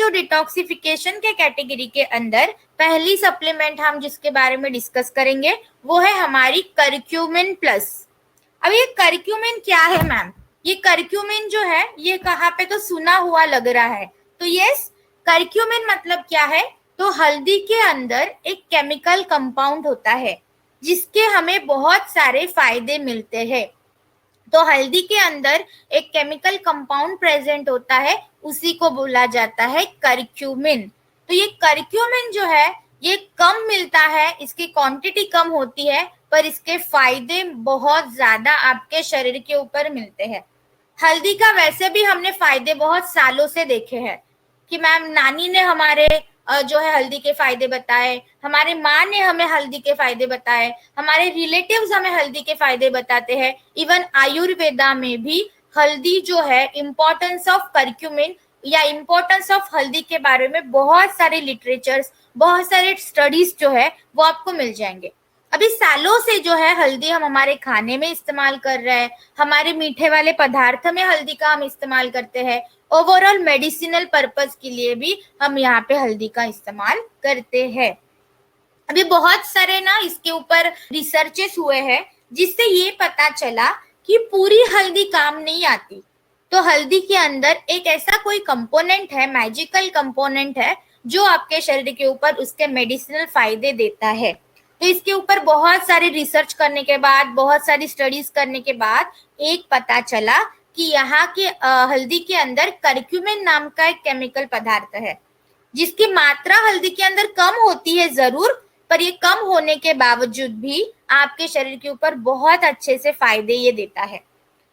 जो डिटॉक्सिफिकेशन के कैटेगरी के अंदर पहली सप्लीमेंट हम जिसके बारे में डिस्कस करेंगे वो है हमारी करक्यूमिन प्लस। अब ये करक्यूमिन क्या है मैम? ये करक्यूमिन जो है ये कहाँ पे तो सुना हुआ लग रहा है, तो यस, करक्यूमिन मतलब क्या है? तो हल्दी के अंदर एक केमिकल कंपाउंड होता है जिसके हमें बहुत सारे फायदे मिलते हैं। तो हल्दी के अंदर एक केमिकल कंपाउंड प्रेजेंट होता है, उसी को बोला जाता है करक्यूमिन। तो ये करक्यूमिन जो है ये कम मिलता है, इसकी क्वांटिटी कम होती है, पर इसके फायदे बहुत ज्यादा आपके शरीर के ऊपर मिलते हैं। हल्दी का वैसे भी हमने फायदे बहुत सालों से देखे हैं कि मैम नानी ने हमारे जो है हल्दी के फायदे बताए, हमारे माँ ने हमें हल्दी के फायदे बताए, हमारे रिलेटिव्स हमें हल्दी के फायदे बताते हैं। इवन आयुर्वेदा में भी हल्दी जो है इम्पोर्टेंस ऑफ करक्यूमिन या इम्पोर्टेंस ऑफ हल्दी के बारे में बहुत सारे लिटरेचर्स, बहुत सारे स्टडीज जो है वो आपको मिल जाएंगे। अभी सालों से जो है हल्दी हम हमारे खाने में इस्तेमाल कर रहे हैं, हमारे मीठे वाले पदार्थ में हल्दी का हम इस्तेमाल करते हैं, ओवरऑल मेडिसिनल पर्पस के लिए भी हम यहाँ पे हल्दी का इस्तेमाल करते हैं। अभी बहुत सारे ना इसके ऊपर रिसर्चेस हुए हैं जिससे ये पता चला कि पूरी हल्दी काम नहीं आती। तो हल्दी के अंदर एक ऐसा कोई कंपोनेंट है, मैजिकल कंपोनेंट है, जो आपके शरीर के ऊपर उसके मेडिसिनल फायदे देता है। तो इसके ऊपर बहुत सारी रिसर्च करने के बाद, बहुत सारी स्टडीज करने के बाद एक पता चला कि यहाँ के हल्दी के अंदर करक्यूमिन नाम का एक केमिकल पदार्थ है जिसकी मात्रा हल्दी के अंदर कम होती है जरूर, पर ये कम होने के बावजूद भी आपके शरीर के ऊपर बहुत अच्छे से फायदे ये देता है।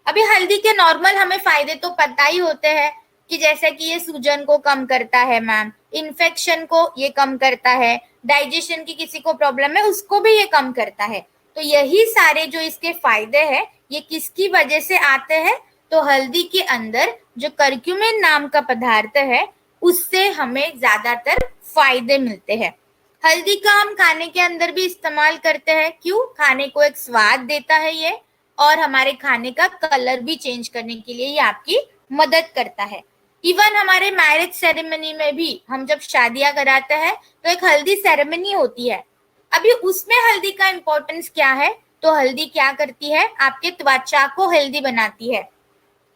अभी हल्दी के नॉर्मल हमें फायदे तो पता ही होते हैं कि जैसे कि ये सूजन को कम करता है मैम, इन्फेक्शन को ये कम करता है, डाइजेशन की किसी को प्रॉब्लम है उसको भी ये कम करता है। तो यही सारे जो इसके फायदे हैं ये किसकी वजह से आते हैं? तो हल्दी के अंदर जो करक्यूमिन नाम का पदार्थ है उससे हमें ज्यादातर फायदे मिलते हैं। हल्दी का हम खाने के अंदर भी इस्तेमाल करते हैं। क्यों? खाने को एक स्वाद देता है ये, और हमारे खाने का कलर भी चेंज करने के लिए ये आपकी मदद करता है। इवन हमारे मैरिज सेरेमनी में भी हम जब शादियां कराते हैं तो एक हल्दी सेरेमनी होती है। अभी उसमें हल्दी का इम्पोर्टेंस क्या है? तो हल्दी क्या करती है? आपके त्वचा को हेल्दी बनाती है,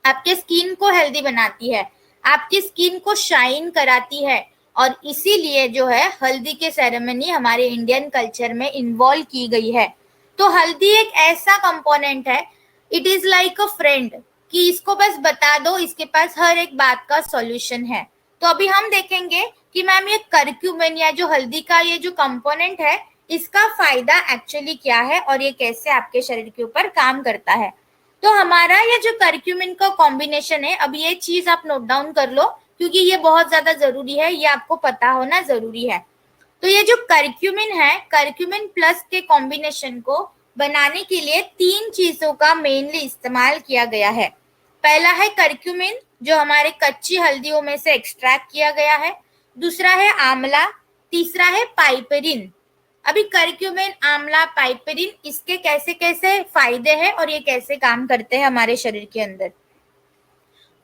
आपके स्किन को हेल्दी बनाती है, आपकी स्किन को शाइन कराती है, और इसीलिए जो है हल्दी के सेरेमनी हमारे इंडियन कल्चर में इन्वॉल्व की गई है। तो हल्दी एक ऐसा कंपोनेंट है, it is like a friend, कि इसको बस बता दो, इसके पास हर एक बात का सॉल्यूशन है। तो अभी हम देखेंगे कि मैम ये करक्यूमिन या जो हल्दी का ये जो कंपोनेंट है इसका फायदा एक्चुअली क्या है और ये कैसे आपके शरीर के ऊपर काम करता है। तो हमारा ये जो करक्यूमिन का कॉम्बिनेशन है, अब ये चीज आप नोट डाउन कर लो क्योंकि ये बहुत ज्यादा जरूरी है, ये आपको पता होना जरूरी है। तो ये जो करक्यूमिन है, करक्यूमिन प्लस के कॉम्बिनेशन को बनाने के लिए 3 चीजों का मेनली इस्तेमाल किया गया है। पहला है करक्यूमिन जो हमारे कच्ची हल्दियों में से एक्सट्रैक्ट किया गया है, दूसरा है आंवला, तीसरा है पाइपरिन। अभी करक्यूमिन, आंवला, पाइपरिन, इसके कैसे कैसे फायदे हैं और ये कैसे काम करते हैं हमारे शरीर के अंदर।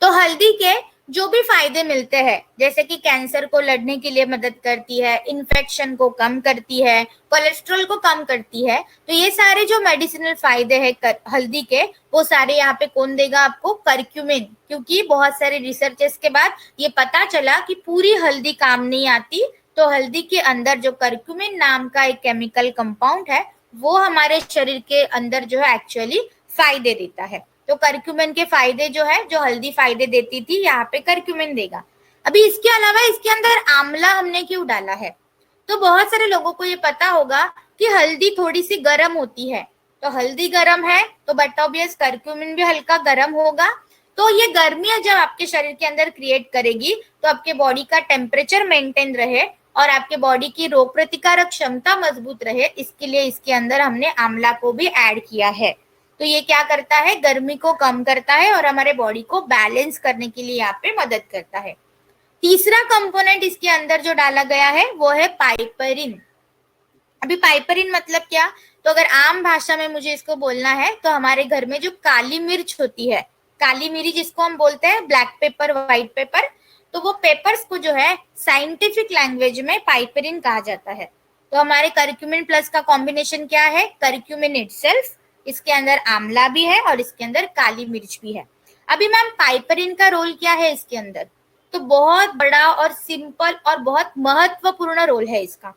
तो हल्दी के जो भी फायदे मिलते हैं जैसे कि कैंसर को लड़ने के लिए मदद करती है, इन्फेक्शन को कम करती है, कोलेस्ट्रॉल को कम करती है, तो ये सारे जो मेडिसिनल फायदे हैं हल्दी के वो सारे यहाँ पे कौन देगा आपको? करक्यूमिन। क्योंकि बहुत सारे रिसर्चेस के बाद ये पता चला कि पूरी हल्दी काम नहीं आती, तो हल्दी के अंदर जो करक्यूमिन नाम का एक केमिकल कंपाउंड है वो हमारे शरीर के अंदर जो है एक्चुअली फायदे देता है। तो करक्यूमिन के फायदे जो है, जो हल्दी फायदे देती थी यहाँ पे करक्यूमिन देगा। अभी इसके अलावा इसके अंदर आंवला हमने क्यों डाला है? तो बहुत सारे लोगों को ये पता होगा कि हल्दी थोड़ी सी गर्म होती है, तो हल्दी गर्म है तो बट ऑब्वियस करक्यूमिन भी हल्का गर्म होगा। तो ये गर्मियां जब आपके शरीर के अंदर क्रिएट करेगी तो आपके बॉडी का टेम्परेचर मेंटेन रहे और आपके बॉडी की रोग प्रतिकारक क्षमता मजबूत रहे, इसके लिए इसके अंदर हमने आंवला को भी ऐड किया है। तो ये क्या करता है? गर्मी को कम करता है और हमारे बॉडी को बैलेंस करने के लिए यहाँ पे मदद करता है। तीसरा कंपोनेंट इसके अंदर जो डाला गया है वो है पाइपरिन। अभी पाइपरिन मतलब क्या? तो अगर आम भाषा में मुझे इसको बोलना है तो हमारे घर में जो काली मिर्च होती है, काली मिरी जिसको हम बोलते हैं, ब्लैक पेपर, व्हाइट पेपर, तो वो पेपर्स को जो है साइंटिफिक लैंग्वेज में पाइपरिन कहा जाता है। तो हमारे करक्यूमिन प्लस का कॉम्बिनेशन क्या है? करक्यूमिन इटसेल्फ, इसके अंदर आंवला भी है और इसके अंदर काली मिर्च भी है। अभी मैम पाइपरिन का रोल क्या है इसके अंदर? तो बहुत बड़ा और सिंपल और बहुत महत्वपूर्ण रोल है इसका,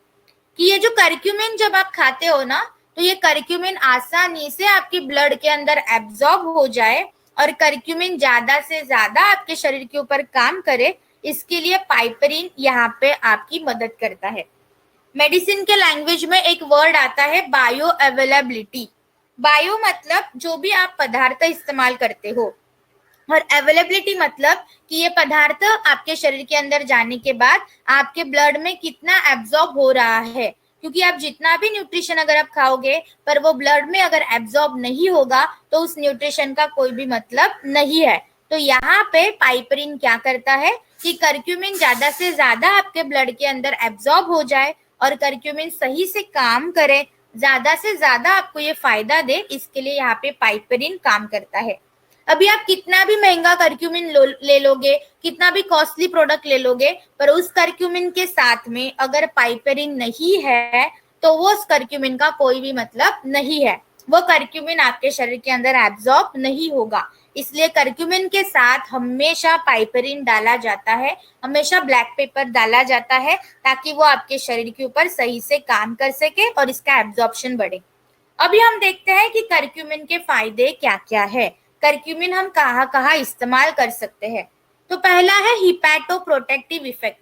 कि ये जो करक्यूमिन जब आप खाते हो ना, तो ये करक्यूमिन आसानी से आपके ब्लड के अंदर एब्जॉर्ब हो जाए और करक्यूमिन ज्यादा से ज्यादा आपके शरीर के ऊपर काम करे, इसके लिए पाइपरिन यहाँ पे आपकी मदद करता है। मेडिसिन के लैंग्वेज में एक वर्ड आता है बायो अवेलेबिलिटी। बायो मतलब जो भी आप पदार्थ इस्तेमाल करते हो, और अवेलेबिलिटी मतलब कि ये पदार्थ आपके शरीर के अंदर जाने के बाद आपके ब्लड में कितना एब्जॉर्ब हो रहा है, क्योंकि आप जितना भी न्यूट्रिशन अगर आप खाओगे पर वो ब्लड में अगर एब्जॉर्ब नहीं होगा तो उस न्यूट्रिशन का कोई भी मतलब नहीं है। तो यहाँ पे पाइपरिन क्या करता है कि करक्यूमिन ज्यादा से ज्यादा आपके ब्लड के अंदर एब्जॉर्ब हो जाए और करक्यूमिन सही से काम करे, ज्यादा से ज्यादा आपको ये फायदा दे, इसके लिए यहाँ पे पाइपरिन काम करता है। अभी आप कितना भी महंगा करक्यूमिन ले लोगे, कितना भी कॉस्टली प्रोडक्ट ले लोगे, पर उस करक्यूमिन के साथ में अगर पाइपरिन नहीं है तो वो उस करक्यूमिन का कोई भी मतलब नहीं है, वो करक्यूमिन आपके शरीर के अंदर एब्जॉर्ब नहीं होगा। इसलिए करक्यूमिन के साथ हमेशा पाइपरिन डाला जाता है, हमेशा ब्लैक पेपर डाला जाता है, ताकि वो आपके शरीर के ऊपर सही से काम कर सके और इसका एब्जॉर्प्शन बढ़े। अभी हम देखते हैं कि करक्यूमिन के फायदे क्या क्या है, करक्यूमिन हम कहाँ कहाँ इस्तेमाल कर सकते हैं। तो पहला है हिपैटो प्रोटेक्टिव इफेक्ट।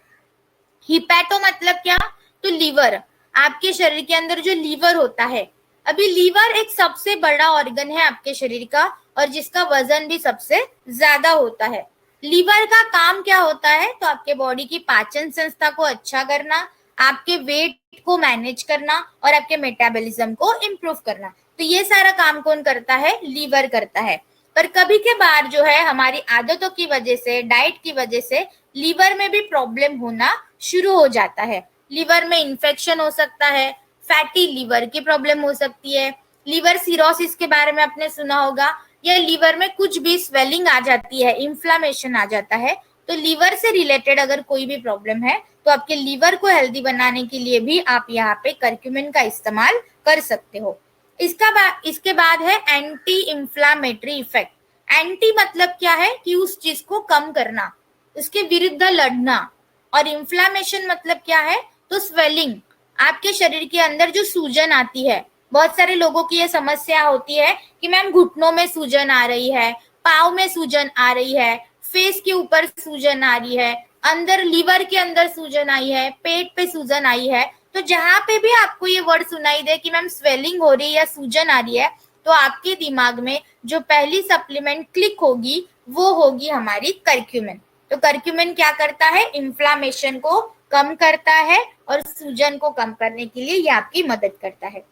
हिपैटो मतलब क्या? तो लीवर, आपके शरीर के अंदर जो लीवर होता है, अभी लीवर एक सबसे बड़ा ऑर्गन है आपके शरीर का और जिसका वजन भी सबसे ज्यादा होता है। लीवर का काम क्या होता है? तो आपके बॉडी की पाचन संस्था को अच्छा करना, आपके वेट को मैनेज करना और आपके मेटाबॉलिज्म को इम्प्रूव करना। तो ये सारा काम कौन करता है? लीवर करता है। पर कभी के बार जो है हमारी आदतों की वजह से, डाइट की वजह से लीवर में भी प्रॉब्लम होना शुरू हो जाता है। लीवर में इन्फेक्शन हो सकता है, फैटी लीवर की प्रॉब्लम हो सकती है, लीवर सिरोसिस के बारे में आपने सुना होगा, या लीवर में कुछ भी स्वेलिंग आ जाती है, इन्फ्लामेशन आ जाता है। तो लीवर से रिलेटेड अगर कोई भी प्रॉब्लम है तो आपके लीवर को हेल्दी बनाने के लिए भी आप यहाँ पे करक्यूमिन का इस्तेमाल कर सकते हो। इसके बाद है एंटी इंफ्लामेटरी इफेक्ट। एंटी मतलब क्या है? कि उस चीज को कम करना, उसके विरुद्ध लड़ना। और इन्फ्लामेशन मतलब क्या है? तो स्वेलिंग, आपके शरीर के अंदर जो सूजन आती है, बहुत सारे लोगों की ये समस्या होती है कि मैम घुटनों में सूजन आ रही है, पाँव में सूजन आ रही है, फेस के ऊपर सूजन आ रही है, अंदर लीवर के अंदर सूजन आई है, पेट पे सूजन आई है। तो जहां पे भी आपको ये वर्ड सुनाई दे कि मैम स्वेलिंग हो रही है या सूजन आ रही है, तो आपके दिमाग में जो पहली सप्लीमेंट क्लिक होगी वो होगी हमारी करक्यूमिन। तो करक्यूमिन क्या करता है? इन्फ्लामेशन को कम करता है और सूजन को कम करने के लिए ये आपकी मदद करता है।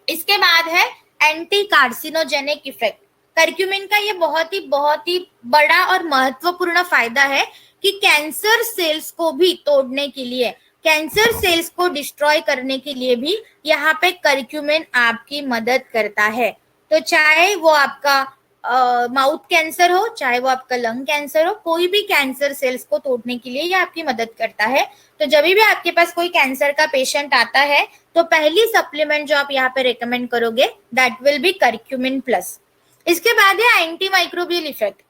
इसके बाद है एंटी कार्सिनोजेनिक इफेक्ट। करक्यूमिन का ये बहुत ही बड़ा और महत्वपूर्ण फायदा है कि कैंसर सेल्स को भी तोड़ने के लिए, कैंसर सेल्स को डिस्ट्रॉय करने के लिए भी यहाँ पे करक्यूमिन आपकी मदद करता है। तो चाहे वो आपका माउथ कैंसर हो, चाहे वो आपका लंग कैंसर हो, कोई भी कैंसर सेल्स को तोड़ने के लिए ये आपकी मदद करता है। तो जब भी आपके पास कोई कैंसर का पेशेंट आता है तो पहली सप्लीमेंट जो आप यहाँ पे रेकमेंड करोगे that will be curcumin plus. इसके बाद है anti microbial effect.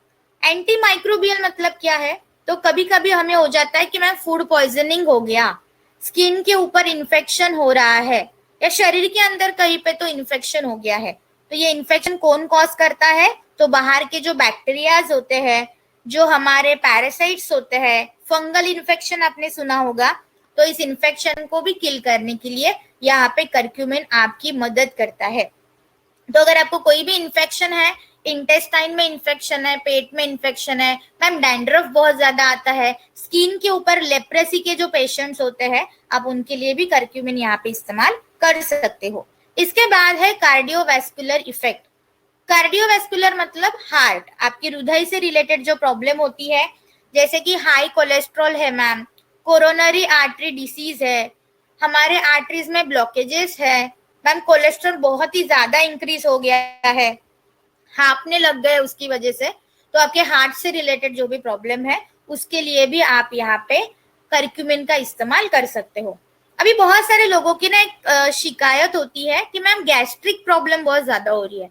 Anti microbial मतलब क्या है? तो कभी कभी हमें हो जाता है कि मैम फूड पॉइजनिंग हो गया, स्किन के ऊपर इन्फेक्शन हो रहा है, या शरीर के अंदर कहीं पे तो इन्फेक्शन हो गया है। तो ये इन्फेक्शन कौन कॉज करता है? तो बाहर के जो बैक्टीरियाज होते हैं, जो हमारे पैरासाइट्स होते हैं, फंगल इन्फेक्शन आपने सुना होगा, तो इस इन्फेक्शन को भी किल करने के लिए यहाँ पे करक्यूमिन आपकी मदद करता है। तो अगर आपको कोई भी इन्फेक्शन है, इंटेस्टाइन में इन्फेक्शन है, पेट में इन्फेक्शन है, मैम डैंड्रफ बहुत ज्यादा आता है, स्किन के ऊपर लेप्रेसी के जो पेशेंट्स होते हैं, आप उनके लिए भी करक्यूमिन यहाँ पे इस्तेमाल कर सकते हो। इसके बाद है कार्डियोवैस्कुलर इफेक्ट। कार्डियोवैस्कुलर मतलब हार्ट, आपकी हृदय से रिलेटेड जो प्रॉब्लम होती है, जैसे कि हाई कोलेस्ट्रॉल है मैम, कोरोनरी आर्टरी डिसीज है, हमारे आर्टरीज में ब्लॉकेजेस है, मैम कोलेस्ट्रॉल बहुत ही ज्यादा इंक्रीज हो गया है, हाँफने लग गए उसकी वजह से, तो आपके हार्ट से रिलेटेड जो भी प्रॉब्लम है उसके लिए भी आप यहाँ पे करक्यूमिन का इस्तेमाल कर सकते हो। अभी बहुत सारे लोगों की ना एक शिकायत होती है कि मैम गैस्ट्रिक प्रॉब्लम बहुत ज्यादा हो रही है,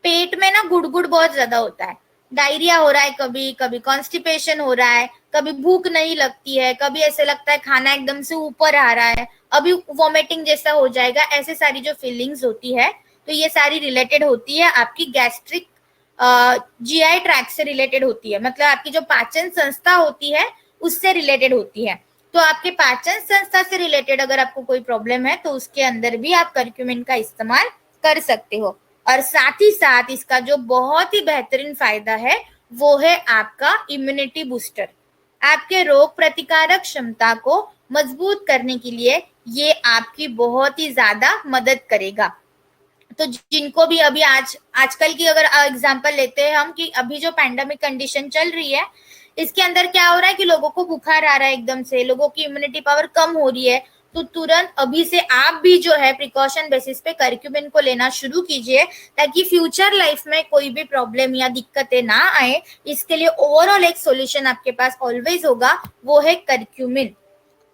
पेट में ना गुड़गुड़ बहुत ज्यादा होता है, डायरिया हो रहा है, कभी कभी कॉन्स्टिपेशन हो रहा है, कभी भूख नहीं लगती है, कभी ऐसे लगता है खाना एकदम से ऊपर आ रहा है, अभी वॉमिटिंग जैसा हो जाएगा, ऐसे सारी जो फीलिंग्स होती है तो ये सारी रिलेटेड होती है आपकी गैस्ट्रिक जीआई ट्रैक से रिलेटेड होती है, मतलब आपकी जो पाचन संस्था होती है उससे रिलेटेड होती है। तो आपके पाचन संस्था से रिलेटेड अगर आपको कोई प्रॉब्लम है तो उसके अंदर भी आप करक्यूमिन का इस्तेमाल कर सकते हो। और साथ ही साथ इसका जो बहुत ही बेहतरीन फायदा है वो है आपका इम्यूनिटी बूस्टर, आपके रोग प्रतिकारक क्षमता को मजबूत करने के लिए ये आपकी बहुत ही ज्यादा मदद करेगा। तो जिनको भी अभी आजकल की अगर एग्जांपल लेते हैं हम कि अभी जो पैंडेमिक कंडीशन चल रही है इसके अंदर क्या हो रहा है कि लोगों को बुखार आ रहा है, एकदम से लोगों की इम्यूनिटी पावर कम हो रही है, तो तुरंत अभी से आप भी जो है प्रिकॉशन बेसिस पे करक्यूमिन को लेना शुरू कीजिए ताकि फ्यूचर लाइफ में कोई भी प्रॉब्लम या दिक्कतें ना आए। इसके लिए ओवरऑल एक सॉल्यूशन आपके पास ऑलवेज होगा, वो है करक्यूमिन।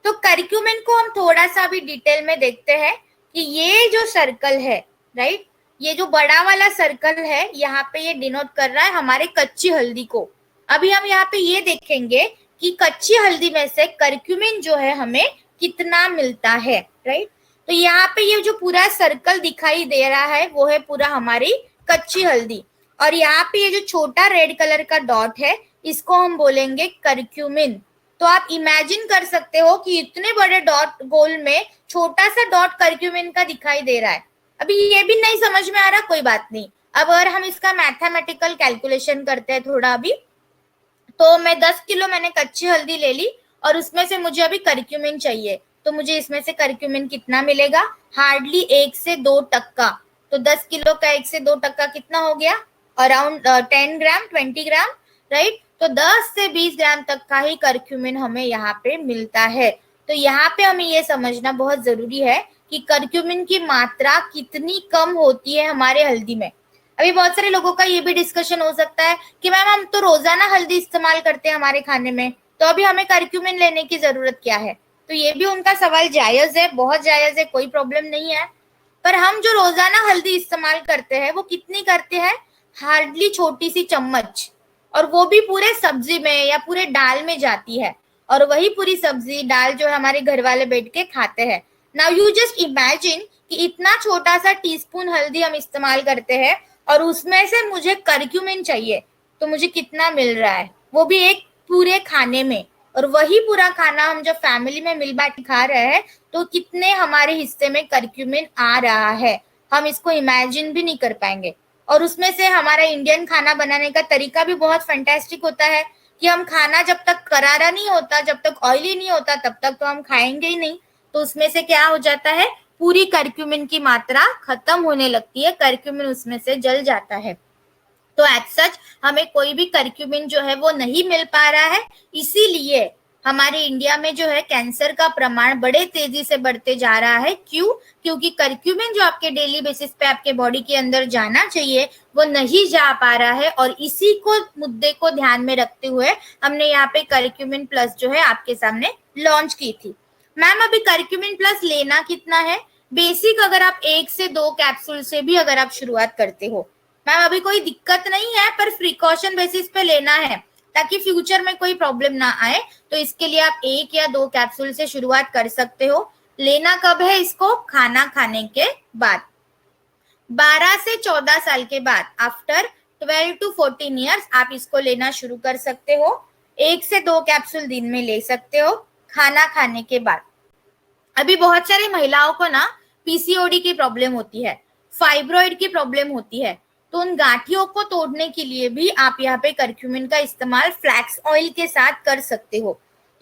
तो करक्यूमिन को हम थोड़ा सा भी डिटेल में देखते हैं कि ये जो सर्कल है, राइट, ये जो बड़ा वाला सर्कल है यहाँ पे ये डिनोट कर रहा है हमारे कच्ची हल्दी को। अभी हम यहाँ पे ये देखेंगे कि कच्ची हल्दी में से करक्यूमिन जो है हमें कितना मिलता है, राइट। तो यहाँ पे ये जो पूरा सर्कल दिखाई दे रहा है वो है पूरा हमारी कच्ची हल्दी, और यहाँ पे ये जो छोटा रेड कलर का डॉट है इसको हम बोलेंगे करक्यूमिन। तो आप इमेजिन कर सकते हो कि इतने बड़े डॉट गोल में छोटा सा डॉट करक्यूमिन का दिखाई दे रहा है। अभी ये भी नहीं समझ में आ रहा, कोई बात नहीं। अब अगर हम इसका मैथमेटिकल कैलकुलेशन करते हैं थोड़ा अभी, तो मैं 10 किलो मैंने कच्ची हल्दी ले ली और उसमें से मुझे अभी करक्यूमिन चाहिए, तो मुझे इसमें से करक्यूमिन कितना मिलेगा, हार्डली 1 से 2%। तो 10 किलो का 1 से 2% कितना हो गया, अराउंड 10 ग्राम 20 ग्राम, राइट। तो 10 से 20 ग्राम तक का ही करक्यूमिन हमें यहाँ पे मिलता है। तो यहाँ पे हमें ये समझना बहुत जरूरी है कि करक्यूमिन की मात्रा कितनी कम होती है हमारे हल्दी में। अभी बहुत सारे लोगों का ये भी डिस्कशन हो सकता है कि मैम हम तो रोजाना हल्दी इस्तेमाल करते हैं हमारे खाने में, तो अभी हमें करक्यूमिन लेने की जरूरत क्या है। तो ये भी उनका सवाल जायज है, बहुत जायज है, कोई प्रॉब्लम नहीं है। पर हम जो रोजाना हल्दी इस्तेमाल करते हैं वो कितनी करते हैं, हार्डली छोटी सी चम्मच, और वो भी पूरे सब्जी में या पूरे दाल में जाती है, और वही पूरी सब्जी दाल जो हमारे घर वाले बैठ के खाते हैं। नाउ यू जस्ट इमेजिन कि इतना छोटा सा टीस्पून हल्दी हम इस्तेमाल करते हैं और उसमें से मुझे करक्यूमिन चाहिए, तो मुझे कितना मिल रहा है, वो भी एक पूरे खाने में। और वही पूरा खाना हम जब फैमिली में मिल बांट खा रहे हैं तो कितने हमारे हिस्से में करक्यूमिन आ रहा है, हम इसको इमेजिन भी नहीं कर पाएंगे। और उसमें से हमारा इंडियन खाना बनाने का तरीका भी बहुत फैंटास्टिक होता है कि हम खाना जब तक करारा नहीं होता, जब तक ऑयली नहीं होता, तब तक तो हम खाएंगे ही नहीं। तो उसमें से क्या हो जाता है, पूरी करक्यूमिन की मात्रा खत्म होने लगती है, करक्यूमिन उसमें से जल जाता है। तो एज सच हमें कोई भी करक्यूमिन जो है वो नहीं मिल पा रहा है, इसीलिए हमारे इंडिया में जो है कैंसर का प्रमाण बड़े तेजी से बढ़ते जा रहा है। क्यों? क्योंकि करक्यूमिन जो आपके डेली बेसिस पे आपके बॉडी के अंदर जाना चाहिए वो नहीं जा पा रहा है, और इसी को मुद्दे को ध्यान में रखते हुए हमने यहाँ पे करक्यूमिन प्लस जो है आपके सामने लॉन्च की थी। मैम अभी करक्यूमिन प्लस लेना कितना है, बेसिक अगर आप 1 से 2 कैप्सूल से भी अगर आप शुरुआत करते हो, मैम अभी कोई दिक्कत नहीं है, पर प्रिकॉशन बेसिस पे लेना है ताकि फ्यूचर में कोई प्रॉब्लम ना आए। तो इसके लिए आप 1 या 2 कैप्सूल से शुरुआत कर सकते हो। लेना कब है इसको, खाना खाने के बाद, 12 से 14 साल के बाद, आफ्टर 12 to 14 ईयर्स आप इसको लेना शुरू कर सकते हो। 1 से 2 कैप्सूल दिन में ले सकते हो खाना खाने के बाद। अभी बहुत सारी महिलाओं को ना पीसीओडी की प्रॉब्लम होती है, फाइब्रॉइड की प्रॉब्लम होती है, तो उन गांठियों को तोड़ने के लिए भी आप यहाँ पे करक्यूमिन का इस्तेमाल फ्लैक्स ऑयल के साथ कर सकते हो।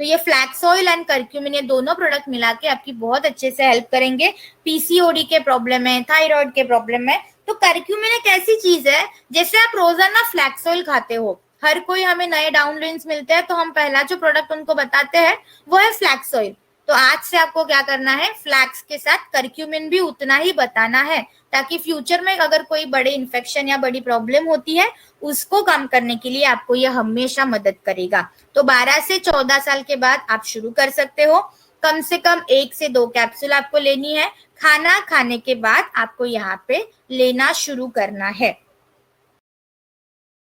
तो ये फ्लैक्स ऑयल एंड करक्यूमिन ये दोनों प्रोडक्ट मिला के आपकी बहुत अच्छे से हेल्प करेंगे। पीसीओडी के प्रॉब्लम है, थायराइड के प्रॉब्लम है, तो करक्यूमिन एक ऐसी चीज है जैसे आप रोजाना फ्लैक्स ऑयल खाते हो। हर कोई हमें नए डाउनलाइंस मिलते हैं तो हम पहला जो प्रोडक्ट उनको बताते हैं वो है फ्लैक्स ऑयल। तो आज से आपको क्या करना है, फ्लैक्स के साथ करक्यूमिन भी उतना ही बताना है, ताकि फ्यूचर में अगर कोई बड़े इन्फेक्शन या बड़ी प्रॉब्लम होती है उसको कम करने के लिए आपको यह हमेशा मदद करेगा। तो 12 से 14 साल के बाद आप शुरू कर सकते हो। कम से कम 1 से 2 कैप्सूल आपको लेनी है। खाना खाने के बाद आपको यहाँ पे लेना शुरू करना है।